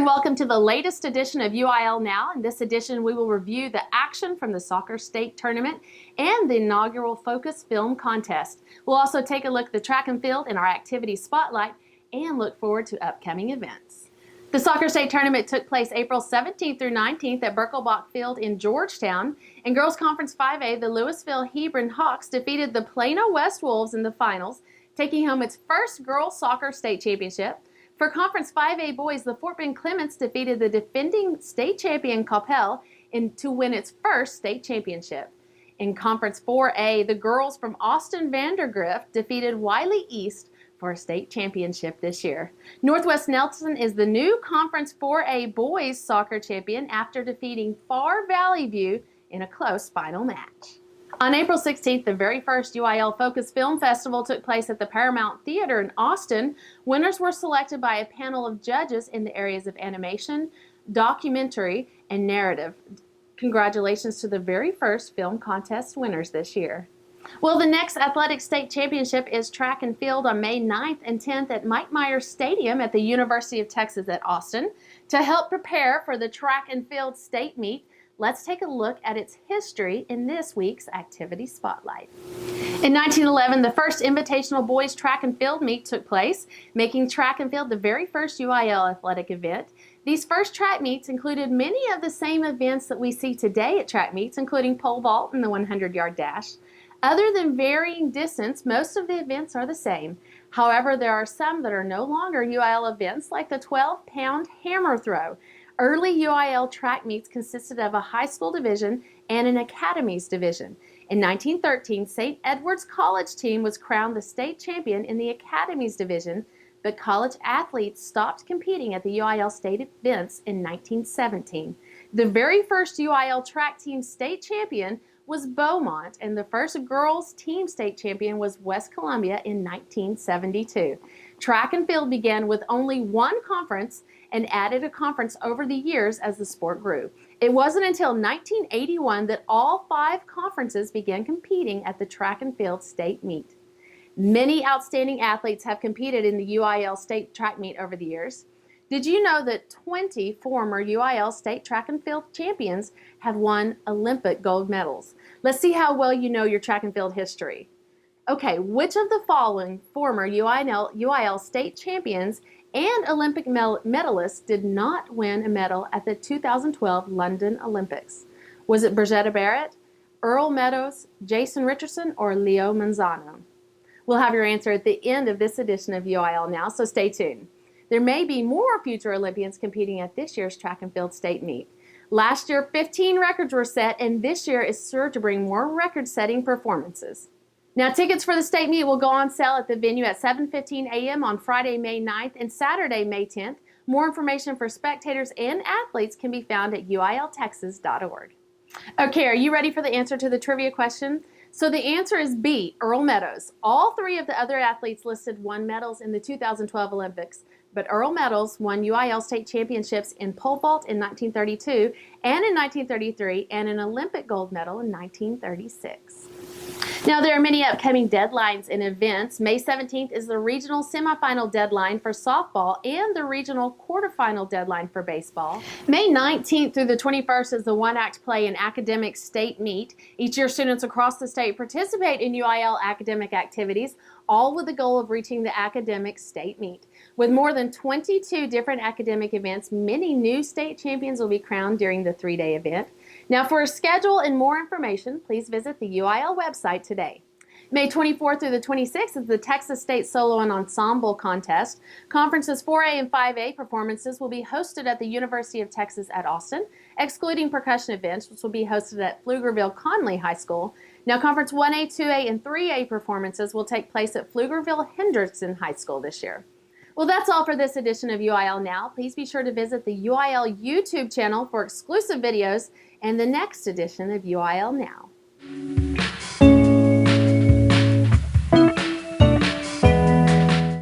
and welcome to the latest edition of UIL Now. In this edition, we will review the action from the soccer state tournament and the inaugural Focus Film Contest. We'll also take a look at the track and field in our activity spotlight and look forward to upcoming events. The soccer state tournament took place April 17th through 19th at Birkelbach Field in Georgetown. In Girls Conference 5A, the Louisville Hebron Hawks defeated the Plano West Wolves in the finals, taking home its first girls soccer state championship. For Conference 5A boys, the Fort Bend Clements defeated the defending state champion Coppell to win its first state championship. In Conference 4A, the girls from Austin Vandergrift defeated Wiley East for a state championship this year. Northwest Nelson is the new Conference 4A boys soccer champion after defeating Far Valley View in a close final match. On April 16th, the very first UIL Focus Film Festival took place at the Paramount Theater in Austin. Winners were selected by a panel of judges in the areas of animation, documentary, and narrative. Congratulations to the very first film contest winners this year. Well, the next athletic state championship is track and field on May 9th and 10th at Mike Myers Stadium at the University of Texas at Austin. To help prepare for the track and field state meet, let's take a look at its history in this week's Activity Spotlight. In 1911, the first Invitational Boys Track and Field meet took place, making track and field the very first UIL athletic event. These first track meets included many of the same events that we see today at track meets, including pole vault and the 100-yard dash. Other than varying distance, most of the events are the same. However, there are some that are no longer UIL events, like the 12-pound hammer throw. Early UIL track meets consisted of a high school division and an academies division. In 1913, St. Edward's College team was crowned the state champion in the academies division, but college athletes stopped competing at the UIL state events in 1917. The very first UIL track team state champion was Beaumont, and the first girls team state champion was West Columbia in 1972. Track and field began with only one conference and added a conference over the years as the sport grew. It wasn't until 1981 that all 5 conferences began competing at the track and field state meet. Many outstanding athletes have competed in the UIL state track meet over the years. Did you know that 20 former UIL state track and field champions have won Olympic gold medals? Let's see how well you know your track and field history. Okay, which of the following former UIL state champions and Olympic medalists did not win a medal at the 2012 London Olympics? Was it Bridgetta Barrett, Earl Meadows, Jason Richardson, or Leo Manzano? We'll have your answer at the end of this edition of UIL Now, so stay tuned. There may be more future Olympians competing at this year's track and field state meet. Last year, 15 records were set, and this year is sure to bring more record-setting performances. Now, tickets for the state meet will go on sale at the venue at 7:15 a.m. on Friday, May 9th and Saturday, May 10th. More information for spectators and athletes can be found at uiltexas.org. Okay, are you ready for the answer to the trivia question? So the answer is B, Earl Meadows. All 3 of the other athletes listed won medals in the 2012 Olympics, but Earl Meadows won UIL state championships in pole vault in 1932 and in 1933 and an Olympic gold medal in 1936. Now, there are many upcoming deadlines and events. May 17th is the regional semifinal deadline for softball and the regional quarterfinal deadline for baseball. May 19th through the 21st is the one-act play and academic state meet. Each year, students across the state participate in UIL academic activities, all with the goal of reaching the academic state meet. With more than 22 different academic events, many new state champions will be crowned during the 3-day event. Now, for a schedule and more information, please visit the UIL website today. May 24th through the 26th is the Texas State Solo and Ensemble Contest. Conferences 4A and 5A performances will be hosted at the University of Texas at Austin, excluding percussion events, which will be hosted at Pflugerville-Conley High School. Now, Conference 1A, 2A, and 3A performances will take place at Pflugerville-Hendrickson High School this year. Well, that's all for this edition of UIL Now. Please be sure to visit the UIL YouTube channel for exclusive videos and the next edition of UIL Now.